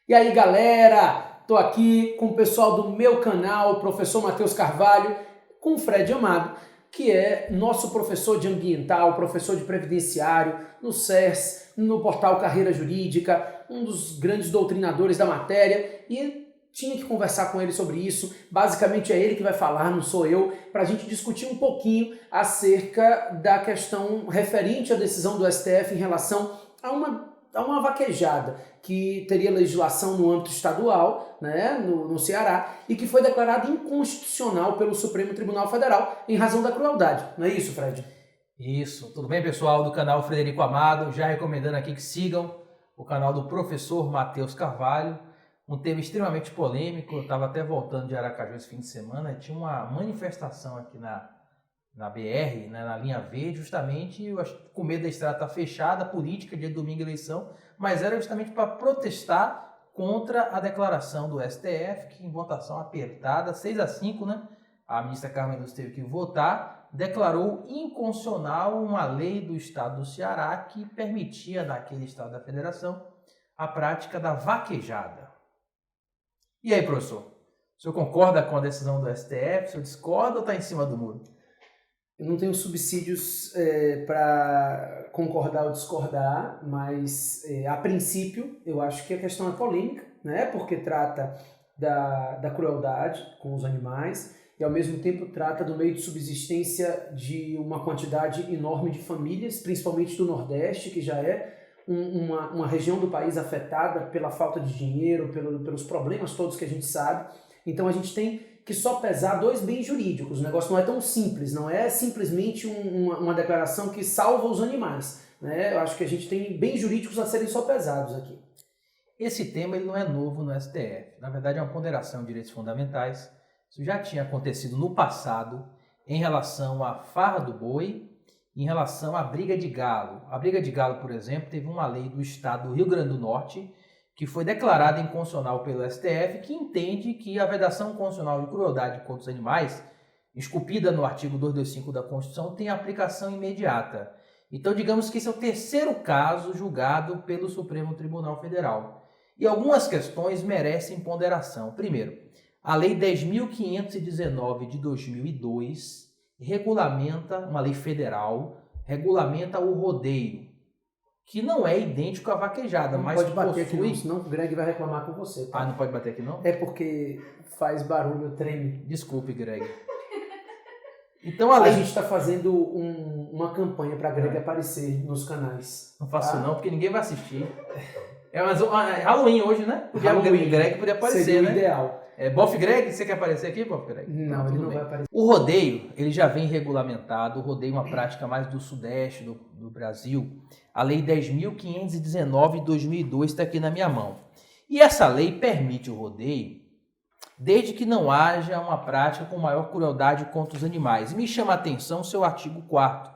E aí, galera, tô aqui com o pessoal do meu canal, o professor Matheus Carvalho, com o Fred Amado, que é nosso professor de ambiental, professor de previdenciário, no CERS, no portal Carreira Jurídica, um dos grandes doutrinadores da matéria, e tinha que conversar com ele sobre isso. Basicamente é ele que vai falar, não sou eu, para a gente discutir um pouquinho acerca da questão referente à decisão do STF em relação a uma vaquejada que teria legislação no âmbito estadual, né, no Ceará, e que foi declarada inconstitucional pelo Supremo Tribunal Federal em razão da crueldade. Não é isso, Fred? Isso, tudo bem, pessoal do canal Frederico Amado? Já recomendando aqui que sigam o canal do professor Matheus Carvalho, um tema extremamente polêmico. Eu estava até voltando de Aracaju esse fim de semana e tinha uma manifestação aqui na BR, né, na linha verde, justamente com medo da estrada estar fechada, política, dia de domingo, eleição, mas era justamente para protestar contra a declaração do STF, que em votação apertada, 6-5, né, a ministra Carmen Lúcia teve que votar, declarou inconstitucional uma lei do estado do Ceará que permitia naquele estado da federação a prática da vaquejada. E aí, professor? O senhor concorda com a decisão do STF? O senhor discorda ou está em cima do muro? Eu não tenho subsídios para concordar ou discordar, mas a princípio eu acho que a questão é polêmica, né? Porque trata da crueldade com os animais e ao mesmo tempo trata do meio de subsistência de uma quantidade enorme de famílias, principalmente do Nordeste, que já é uma região do país afetada pela falta de dinheiro, pelos problemas todos que a gente sabe. Então a gente tem que só pesar dois bens jurídicos. O negócio não é tão simples, não é simplesmente uma declaração que salva os animais, né? Eu acho que a gente tem bens jurídicos a serem só pesados aqui. Esse tema ele não é novo no STF. Na verdade, é uma ponderação de direitos fundamentais. Isso já tinha acontecido no passado em relação à farra do boi, em relação à briga de galo. A briga de galo, por exemplo, teve uma lei do estado do Rio Grande do Norte que foi declarada inconstitucional pelo STF, que entende que a vedação constitucional de crueldade contra os animais, esculpida no artigo 225 da Constituição, tem aplicação imediata. Então, digamos que esse é o terceiro caso julgado pelo Supremo Tribunal Federal. E algumas questões merecem ponderação. Primeiro, a Lei 10.519 de 2002 regulamenta, uma lei federal, regulamenta o rodeio, que não é idêntico à vaquejada, não mas pode bater possui... aqui não, senão o Greg vai reclamar com você. Tá? Ah, não pode bater aqui não? É porque faz barulho, treme. Desculpe, Greg. Então, a gente está fazendo uma campanha para Greg aparecer nos canais. Não faço não, porque ninguém vai assistir. É Halloween hoje, né? Halloween. O Greg podia aparecer, seria né? O ideal. Bof Greg, você quer aparecer aqui, Bof Greg? Não, ele não vai aparecer. O rodeio, ele já vem regulamentado. O rodeio é uma prática mais do sudeste do Brasil. A Lei 10.519 de 2002 está aqui na minha mão. E essa lei permite o rodeio desde que não haja uma prática com maior crueldade contra os animais. Me chama a atenção o seu artigo 4º.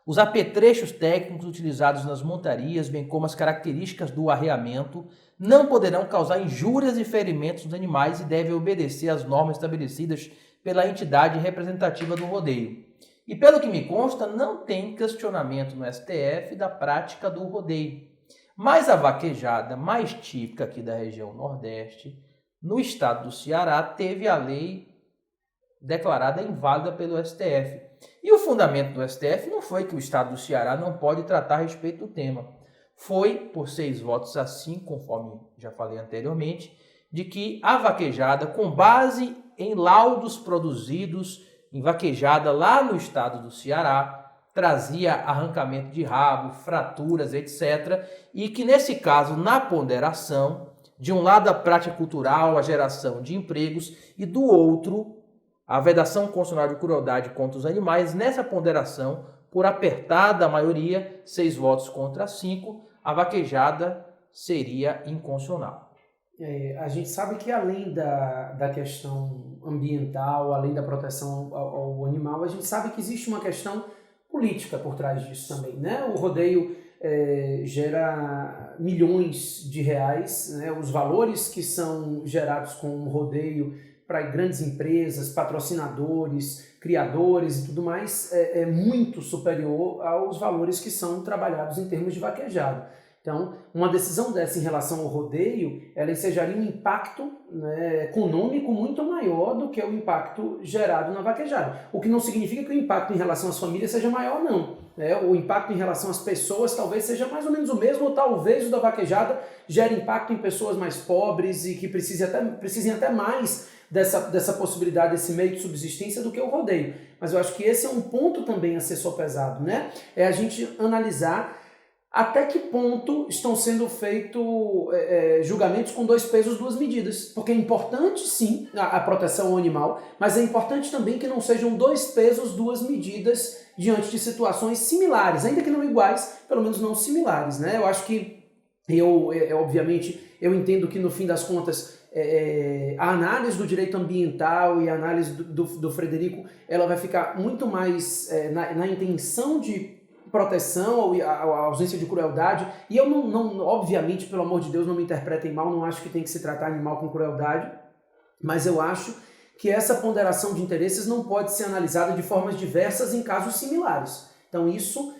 Os apetrechos técnicos utilizados nas montarias, bem como as características do arreamento, não poderão causar injúrias e ferimentos nos animais e devem obedecer às normas estabelecidas pela entidade representativa do rodeio. E pelo que me consta, não tem questionamento no STF da prática do rodeio. Mas a vaquejada mais típica aqui da região Nordeste, no estado do Ceará, teve a lei declarada inválida pelo STF. E o fundamento do STF não foi que o estado do Ceará não pode tratar a respeito do tema. Foi, por 6-5, conforme já falei anteriormente, de que a vaquejada, com base em laudos produzidos em vaquejada lá no estado do Ceará, trazia arrancamento de rabo, fraturas, etc. E que, nesse caso, na ponderação, de um lado a prática cultural, a geração de empregos, e do outro, a vedação constitucional de crueldade contra os animais, nessa ponderação, por apertada maioria, 6-5, a vaquejada seria inconstitucional. A gente sabe que além da questão ambiental, além da proteção ao animal, a gente sabe que existe uma questão política por trás disso também, né? O rodeio gera milhões de reais, né? Os valores que são gerados com o rodeio para grandes empresas, patrocinadores, criadores e tudo mais, é muito superior aos valores que são trabalhados em termos de vaquejada. Então, uma decisão dessa em relação ao rodeio, ela ensejaria um impacto, né, econômico muito maior do que o impacto gerado na vaquejada. O que não significa que o impacto em relação às famílias seja maior, não. O impacto em relação às pessoas talvez seja mais ou menos o mesmo, ou talvez o da vaquejada gere impacto em pessoas mais pobres e que precisem até mais dessa possibilidade, desse meio de subsistência do que o rodeio. Mas eu acho que esse é um ponto também a ser sopesado, né? É a gente analisar até que ponto estão sendo feitos julgamentos com 2 pesos, 2 medidas. Porque é importante, sim, a proteção ao animal, mas é importante também que não sejam 2 pesos, 2 medidas diante de situações similares, ainda que não iguais, pelo menos não similares, né? Eu acho que, obviamente, eu entendo que no fim das contas, a análise do direito ambiental e a análise do Frederico, ela vai ficar muito mais na intenção de proteção, a ausência de crueldade, e eu não, obviamente, pelo amor de Deus, não me interpretem mal, não acho que tem que se tratar animal com crueldade, mas eu acho que essa ponderação de interesses não pode ser analisada de formas diversas em casos similares. Então isso,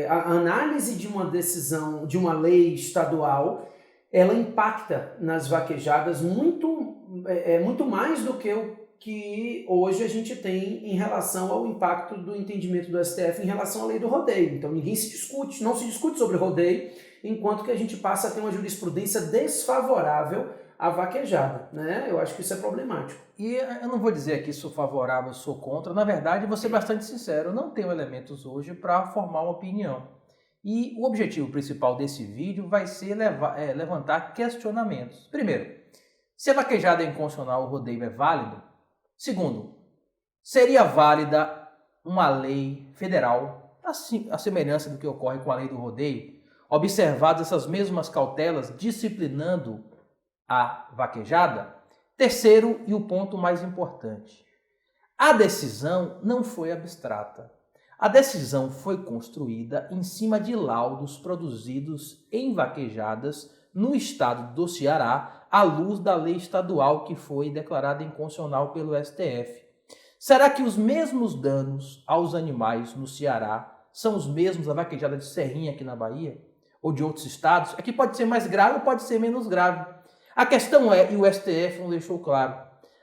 a análise de uma decisão, de uma lei estadual, ela impacta nas vaquejadas muito mais do que o que hoje a gente tem em relação ao impacto do entendimento do STF em relação à lei do rodeio. Então não se discute sobre rodeio, enquanto que a gente passa a ter uma jurisprudência desfavorável à vaquejada, né? Eu acho que isso é problemático. E eu não vou dizer aqui sou favorável, sou contra. Na verdade, vou ser bastante sincero, eu não tenho elementos hoje para formar uma opinião. E o objetivo principal desse vídeo vai ser levantar questionamentos. Primeiro, se a vaquejada é inconstitucional, o rodeio é válido? Segundo, seria válida uma lei federal, a semelhança do que ocorre com a lei do rodeio, observadas essas mesmas cautelas, disciplinando a vaquejada? Terceiro, e o ponto mais importante, a decisão não foi abstrata. A decisão foi construída em cima de laudos produzidos em vaquejadas no estado do Ceará, à luz da lei estadual que foi declarada inconstitucional pelo STF. Será que os mesmos danos aos animais no Ceará são os mesmos da vaquejada de Serrinha aqui na Bahia? Ou de outros estados? Aqui pode ser mais grave ou pode ser menos grave. A questão é, e o STF não deixou claro,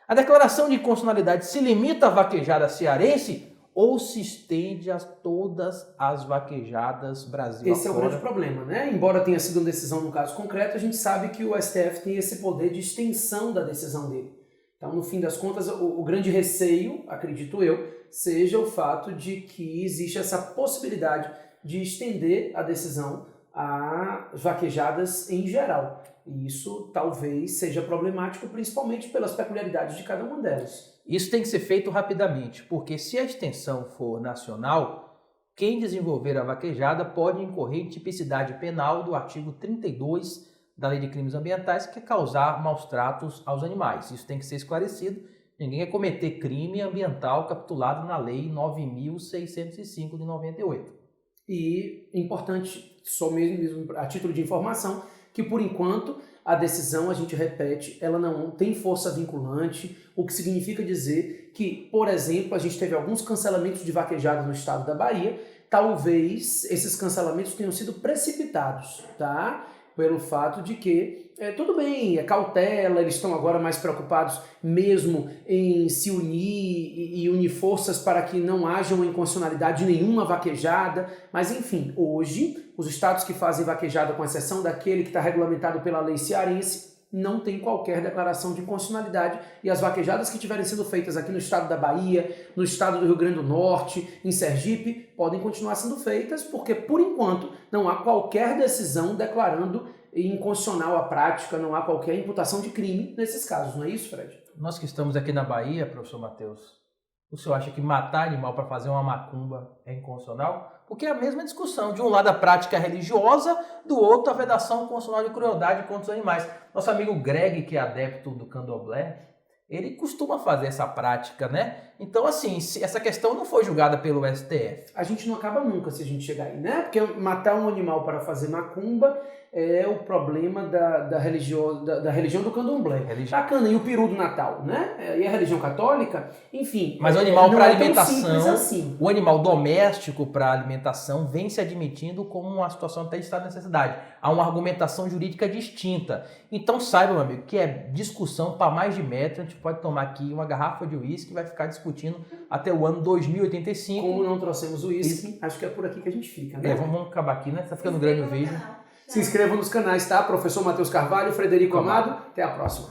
a declaração de inconstitucionalidade se limita à vaquejada cearense ou se estende a todas as vaquejadas Brasil Esse afora? É o grande problema, né? Embora tenha sido uma decisão no caso concreto, a gente sabe que o STF tem esse poder de extensão da decisão dele. Então, no fim das contas, o grande receio, acredito eu, seja o fato de que existe essa possibilidade de estender a decisão às vaquejadas em geral. E isso talvez seja problemático, principalmente pelas peculiaridades de cada uma delas. Isso tem que ser feito rapidamente, porque se a extensão for nacional, quem desenvolver a vaquejada pode incorrer em tipicidade penal do artigo 32 da Lei de Crimes Ambientais, que é causar maus tratos aos animais. Isso tem que ser esclarecido. Ninguém vai cometer crime ambiental capitulado na Lei 9.605 de 98. E importante, só mesmo a título de informação, que por enquanto a decisão, a gente repete, ela não tem força vinculante, o que significa dizer que, por exemplo, a gente teve alguns cancelamentos de vaquejada no estado da Bahia, talvez esses cancelamentos tenham sido precipitados, tá? Pelo fato de que, tudo bem, é cautela, eles estão agora mais preocupados mesmo em se unir e unir forças para que não haja uma inconstitucionalidade de nenhuma vaquejada, mas enfim, hoje, os estados que fazem vaquejada, com exceção daquele que está regulamentado pela lei cearense, não tem qualquer declaração de inconstitucionalidade, e as vaquejadas que tiverem sido feitas aqui no estado da Bahia, no estado do Rio Grande do Norte, em Sergipe, podem continuar sendo feitas, porque por enquanto não há qualquer decisão declarando inconstitucional a prática, não há qualquer imputação de crime nesses casos, não é isso, Fred? Nós que estamos aqui na Bahia, professor Matheus, o senhor acha que matar animal para fazer uma macumba é inconstitucional? Porque é a mesma discussão. De um lado a prática religiosa, do outro a vedação constitucional de crueldade contra os animais. Nosso amigo Greg, que é adepto do candomblé, ele costuma fazer essa prática, né? Então, assim, essa questão não foi julgada pelo STF. A gente não acaba nunca se a gente chegar aí, né? Porque matar um animal para fazer macumba é o problema da religião do candomblé. Bacana, e o peru do Natal, né? E a religião católica, enfim. Mas o animal para alimentação, assim. o animal doméstico para alimentação vem se admitindo como uma situação até de estado de necessidade. Há uma argumentação jurídica distinta. Então saiba, meu amigo, que é discussão para mais de metro. A gente pode tomar aqui uma garrafa de uísque e vai ficar discutindo até o ano 2085. Como não trouxemos o uísque, acho que é por aqui que a gente fica, né? Vamos acabar aqui, né? Tá ficando grande o vídeo. Se inscrevam nos canais, tá? Professor Matheus Carvalho, Frederico Amado. Até a próxima.